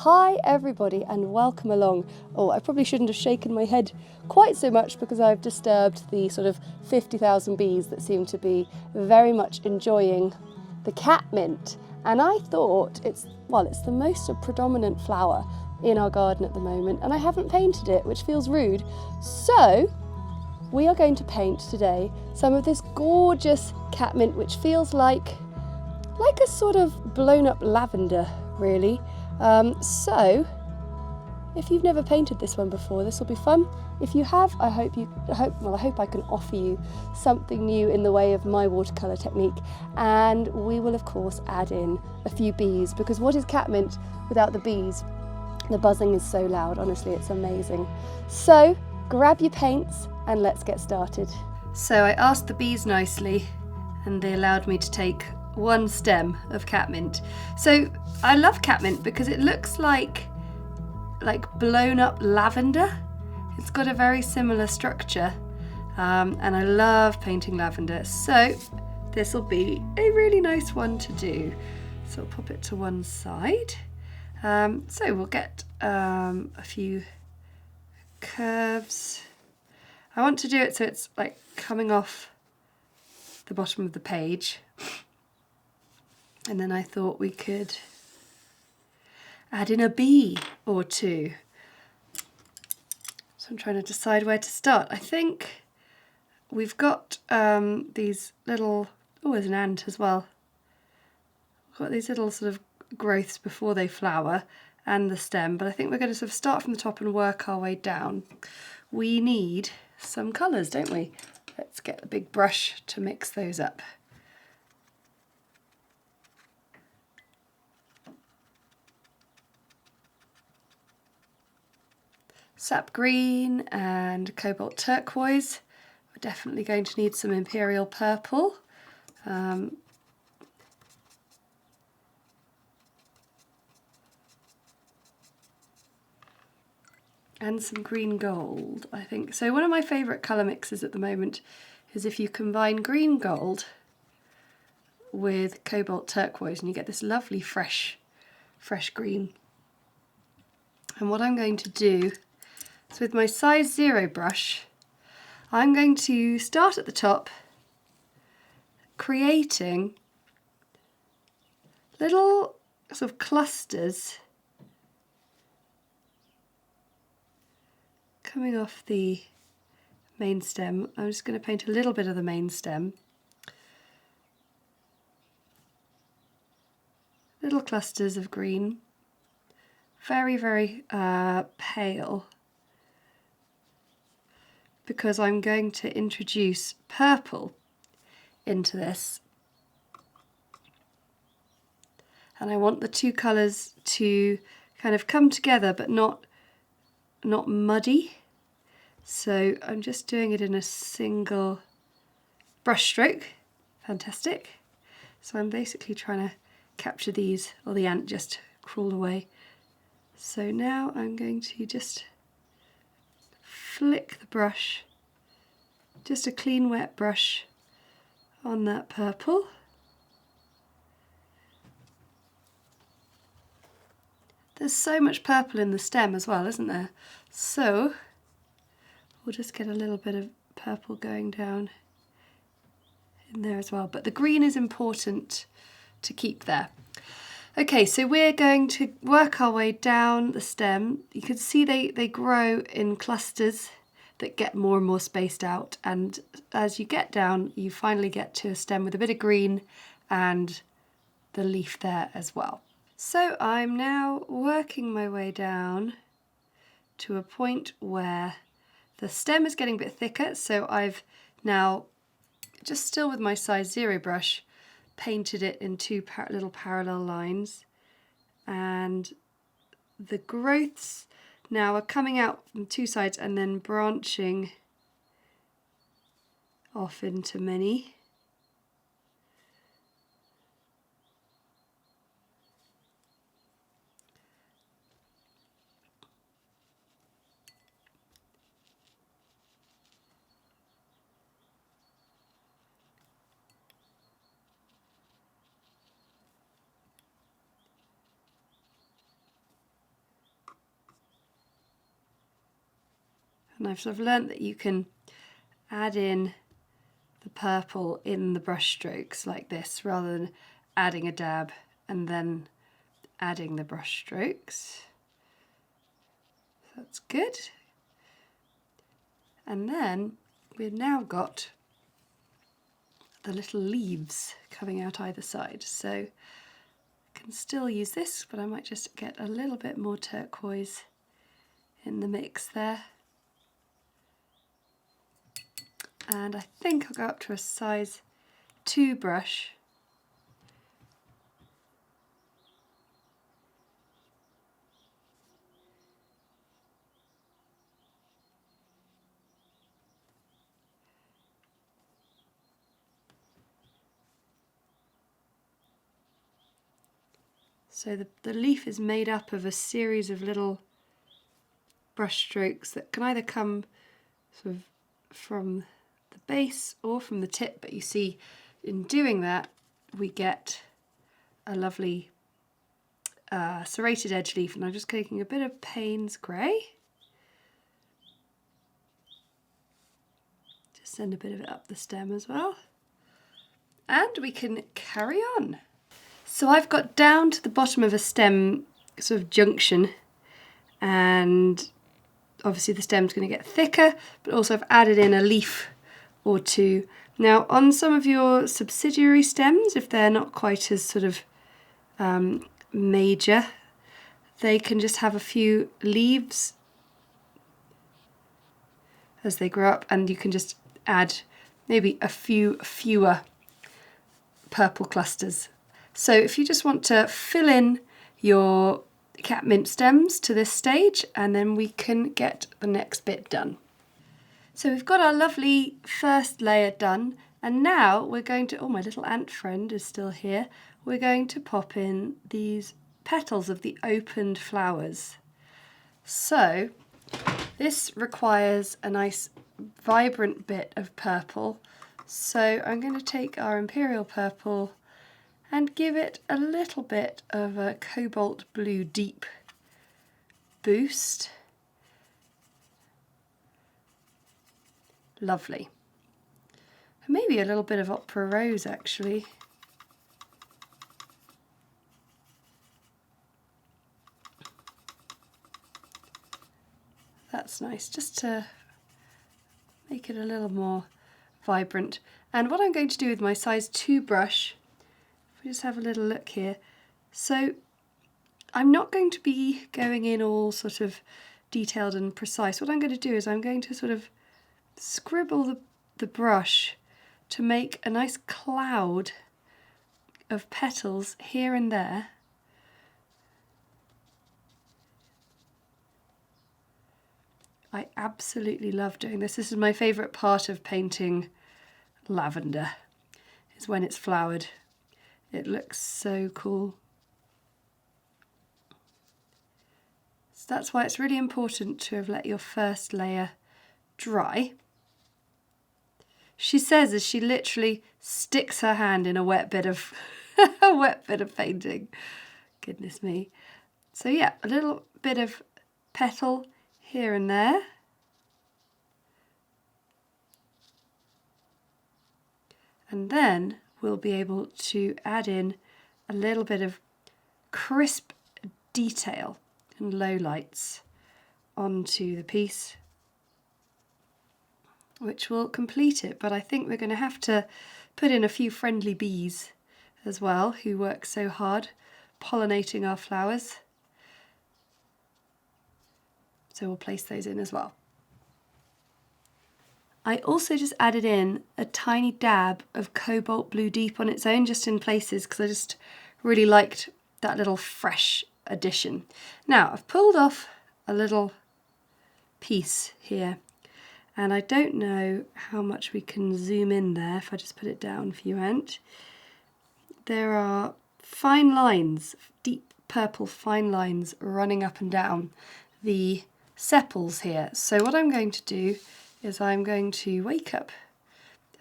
Hi everybody and welcome along. Oh, I probably shouldn't have shaken my head quite so much because I've disturbed the sort of 50,000 bees that seem to be very much enjoying the catmint. And I thought it's the most predominant flower in our garden at the moment, and I haven't painted it, which feels rude. So we are going to paint today some of this gorgeous catmint, which feels like a sort of blown up lavender, really. So if you've never painted this one before, this will be fun. If you have, I hope I can offer you something new in the way of my watercolour technique. And we will of course add in a few bees, because what is catmint without the bees? The buzzing is so loud, honestly, it's amazing. So grab your paints and let's get started. So I asked the bees nicely and they allowed me to take one stem of catmint. So I love catmint because it looks like blown up lavender. It's got a very similar structure, and I love painting lavender, so this will be a really nice one to do. So I'll pop it to one side. So we'll get a few curves. I want to do it so it's like coming off the bottom of the page. And then I thought we could add in a bee or two. So I'm trying to decide where to start. I think we've got these little, oh, there's an ant as well. We've got these little sort of growths before they flower and the stem, but I think we're going to sort of start from the top and work our way down. We need some colours, don't we? Let's get a big brush to mix those up. Sap green and cobalt turquoise. We're definitely going to need some Imperial Purple. And some green gold, I think. So one of my favourite colour mixes at the moment is if you combine green gold with cobalt turquoise and you get this lovely fresh green. And what I'm going to do, so with my size 0 brush, I'm going to start at the top, creating little sort of clusters coming off the main stem. I'm just going to paint a little bit of the main stem. Little clusters of green, very, very pale, because I'm going to introduce purple into this. And I want the two colours to kind of come together but not muddy. So I'm just doing it in a single brush stroke. Fantastic. So I'm basically trying to capture these, or the ant just crawled away. So now I'm going to just flick the brush, just a clean wet brush on that purple. There's so much purple in the stem as well, isn't there? So we'll just get a little bit of purple going down in there as well. But the green is important to keep there. Okay, so we're going to work our way down the stem. You can see they grow in clusters that get more and more spaced out, and as you get down you finally get to a stem with a bit of green and the leaf there as well. So I'm now working my way down to a point where the stem is getting a bit thicker, so I've now, just still with my size 0 brush, painted it in two little parallel lines, and the growths now are coming out from two sides and then branching off into many. And I've sort of learnt that you can add in the purple in the brush strokes like this, rather than adding a dab and then adding the brush strokes. That's good. And then we've now got the little leaves coming out either side. So I can still use this, but I might just get a little bit more turquoise in the mix there. And I think I'll go up to a size 2 brush. So the leaf is made up of a series of little brush strokes that can either come sort of from the base or from the tip, but you see in doing that we get a lovely serrated edge leaf. And I'm just taking a bit of Paynes Grey, just send a bit of it up the stem as well, and we can carry on. So I've got down to the bottom of a stem sort of junction, and obviously the stem's going to get thicker, but also I've added in a leaf or two. Now on some of your subsidiary stems, if they're not quite as sort of major, they can just have a few leaves as they grow up, and you can just add maybe a few fewer purple clusters. So if you just want to fill in your catmint stems to this stage, and then we can get the next bit done. So we've got our lovely first layer done, and now we're going to, oh, my little ant friend is still here, we're going to pop in these petals of the opened flowers. So this requires a nice vibrant bit of purple, so I'm going to take our Imperial Purple and give it a little bit of a cobalt blue deep boost. Lovely. And maybe a little bit of opera rose actually. That's nice, just to make it a little more vibrant. And what I'm going to do with my size 2 brush, if we just have a little look here, so I'm not going to be going in all sort of detailed and precise. What I'm going to do is I'm going to sort of scribble the brush to make a nice cloud of petals here and there. I absolutely love doing this. This is my favourite part of painting lavender, is when it's flowered. It looks so cool. So that's why it's really important to have let your first layer dry. She says as she literally sticks her hand in a wet bit of a wet bit of painting. Goodness me. So yeah, a little bit of petal here and there. And then we'll be able to add in a little bit of crisp detail and lowlights onto the piece, which will complete it. But I think we're going to have to put in a few friendly bees as well, who work so hard pollinating our flowers. So we'll place those in as well. I also just added in a tiny dab of Cobalt Blue Deep on its own, just in places, because I just really liked that little fresh addition. Now I've pulled off a little piece here, and I don't know how much we can zoom in there if I just put it down for you, Ant. There are fine lines, deep purple fine lines running up and down the sepals here. So what I'm going to do is I'm going to wake up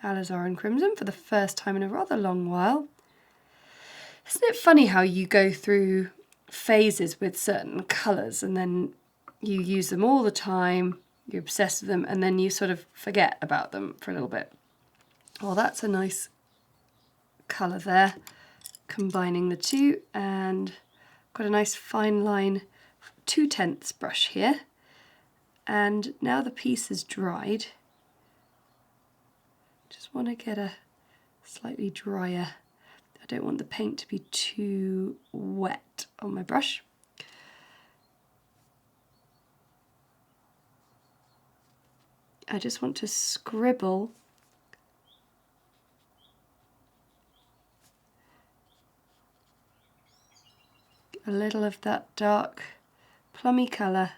alizarin crimson for the first time in a rather long while. Isn't it funny how you go through phases with certain colours and then you use them all the time, you're obsessed with them, and then you sort of forget about them for a little bit. Well, that's a nice colour there, combining the two, and got a nice fine line 2/10 brush here. And now the piece is dried, just want to get a slightly drier, I don't want the paint to be too wet on my brush. I just want to scribble a little of that dark plummy colour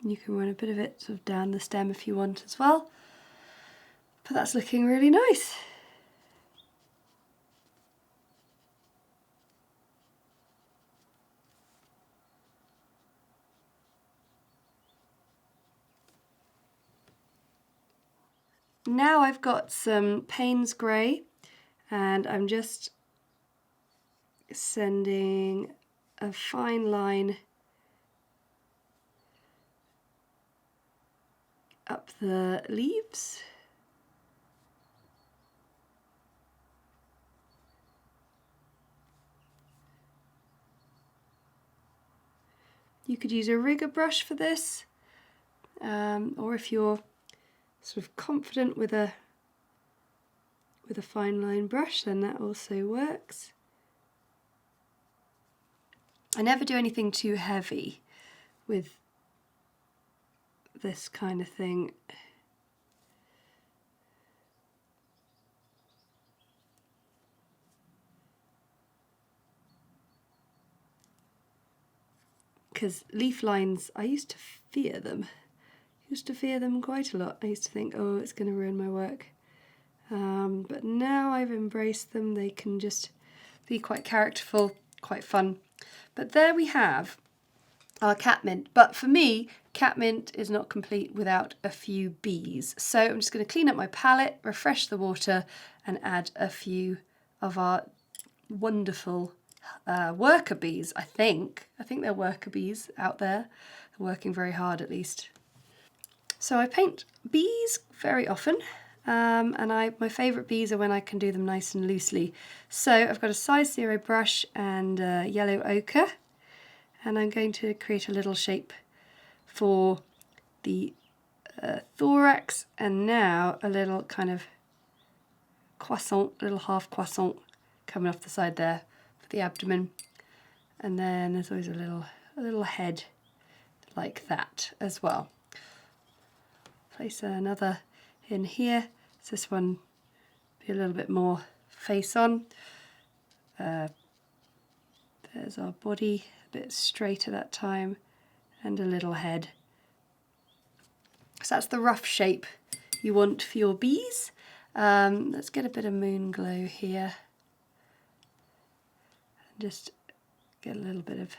You can run a bit of it sort of down the stem if you want as well, but that's looking really nice. Now I've got some Paynes Grey, and I'm just sending a fine line up the leaves. You could use a rigger brush for this, or if you're sort of confident with a fine line brush, then that also works. I never do anything too heavy with this kind of thing. Because leaf lines, I used to fear them. Quite a lot. I used to think, oh, it's going to ruin my work. But now I've embraced them. They can just be quite characterful, quite fun. But there we have our catmint. But for me, catmint is not complete without a few bees. So I'm just going to clean up my palette, refresh the water, and add a few of our wonderful worker bees, I think. I think they're worker bees out there. They're working very hard at least. So I paint bees very often, and my favourite bees are when I can do them nice and loosely. So I've got a size 0 brush and yellow ochre, and I'm going to create a little shape for the thorax, and now a little kind of croissant, little half croissant coming off the side there for the abdomen. And then there's always a little head like that as well. Place another in here. So this one be a little bit more face on. There's our body, a bit straighter that time, and a little head. So that's the rough shape you want for your bees. Let's get a bit of moon glow here. Just get a little bit of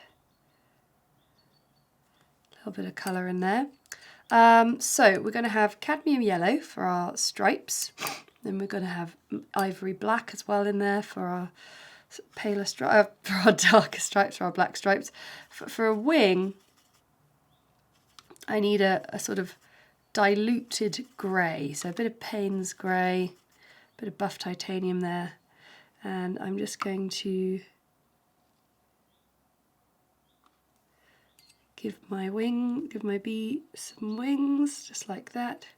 colour in there. So we're going to have cadmium yellow for our stripes, then we're going to have ivory black as well in there for our paler stripes, for our darker stripes, for our black stripes. For a wing, I need a sort of diluted grey, so a bit of Paynes Grey, a bit of buff titanium there, and I'm just going to give my bee some wings, just like that.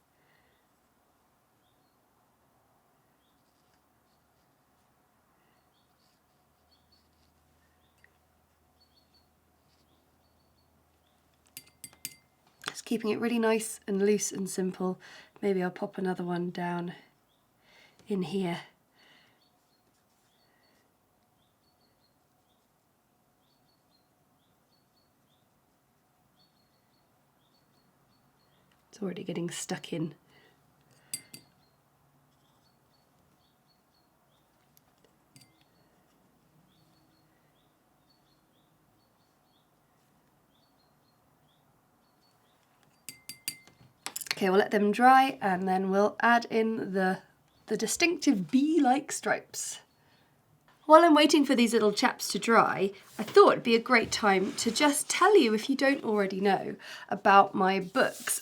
Just keeping it really nice and loose and simple. Maybe I'll pop another one down in here. It's already getting stuck in. Okay, we'll let them dry and then we'll add in the distinctive bee-like stripes. While I'm waiting for these little chaps to dry, I thought it'd be a great time to just tell you, if you don't already know, about my books.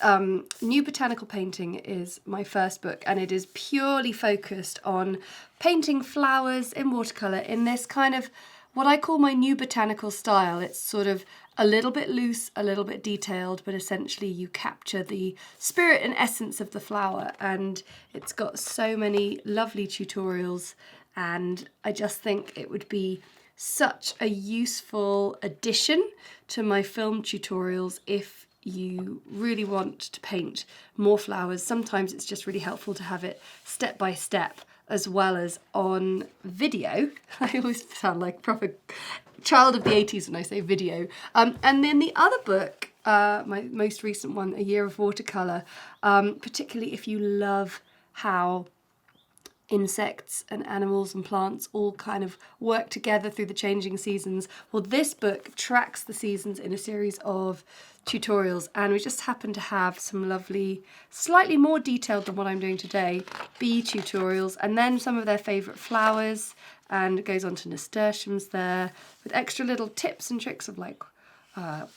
New Botanical Painting is my first book, and it is purely focused on painting flowers in watercolour in this kind of what I call my new botanical style. It's sort of a little bit loose, a little bit detailed, but essentially you capture the spirit and essence of the flower, and it's got so many lovely tutorials, and I just think it would be such a useful addition to my film tutorials if you really want to paint more flowers. Sometimes it's just really helpful to have it step by step as well as on video. I always sound like a proper child of the 80s when I say video. And then the other book, my most recent one, A Year of Watercolour, particularly if you love how insects and animals and plants all kind of work together through the changing seasons. Well, this book tracks the seasons in a series of tutorials, and we just happen to have some lovely, slightly more detailed than what I'm doing today, bee tutorials, and then some of their favourite flowers, and it goes on to nasturtiums there, with extra little tips and tricks of like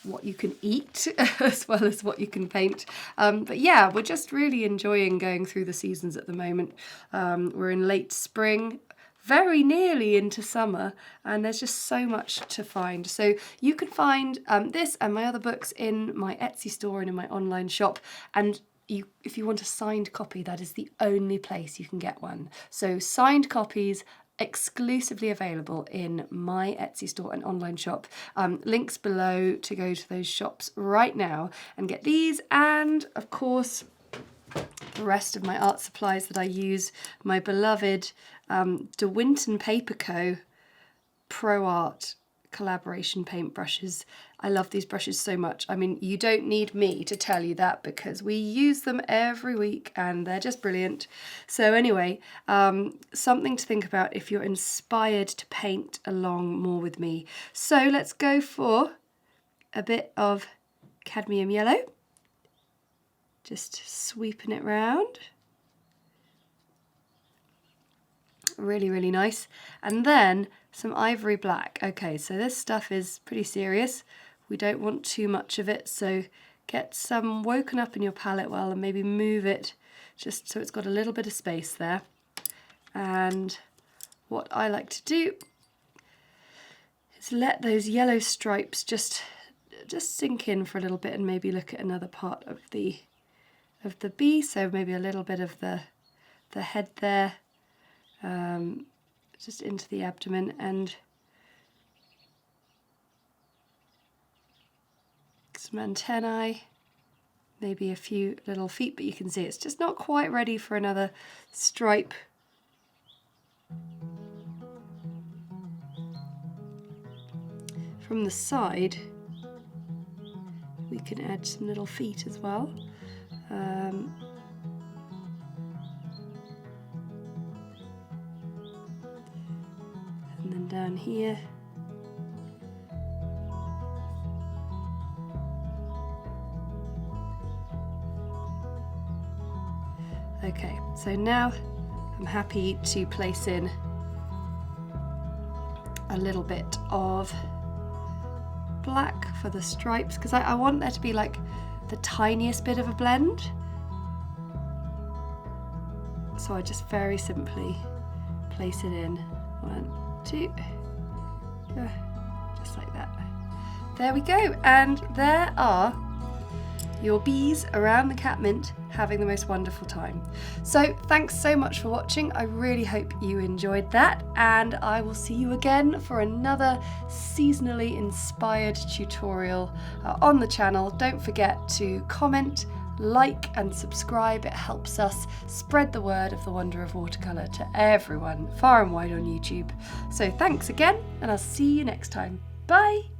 what you can eat as well as what you can paint. But yeah, we're just really enjoying going through the seasons at the moment. We're in late spring, very nearly into summer, and there's just so much to find. So you can find this and my other books in my Etsy store and in my online shop, and if you want a signed copy, that is the only place you can get one. So signed copies exclusively available in my Etsy store and online shop. Links below to go to those shops right now and get these, and of course the rest of my art supplies that I use, my beloved De Winton Paper Co. Pro Art collaboration paintbrushes. I love these brushes so much. I mean, you don't need me to tell you that because we use them every week and they're just brilliant. So anyway, something to think about if you're inspired to paint along more with me. So let's go for a bit of cadmium yellow. Just sweeping it round. Really, really nice. And then some ivory black. Okay, so this stuff is pretty serious. We don't want too much of it, so get some woken up in your palette well and maybe move it just so it's got a little bit of space there. And what I like to do is let those yellow stripes just sink in for a little bit and maybe look at another part of the bee, so maybe a little bit of the head there. Just into the abdomen and some antennae, maybe a few little feet, but you can see it's just not quite ready for another stripe. From the side, we can add some little feet as well. And then down here. Okay, so now I'm happy to place in a little bit of black for the stripes, because I want there to be like the tiniest bit of a blend. So I just very simply place it in. 1, 2, just like that. There we go, and there are your bees around the catmint having the most wonderful time. So thanks so much for watching. I really hope you enjoyed that, and I will see you again for another seasonally inspired tutorial on the channel. Don't forget to comment, like and subscribe. It helps us spread the word of the wonder of watercolour to everyone far and wide on YouTube. So thanks again, and I'll see you next time. Bye!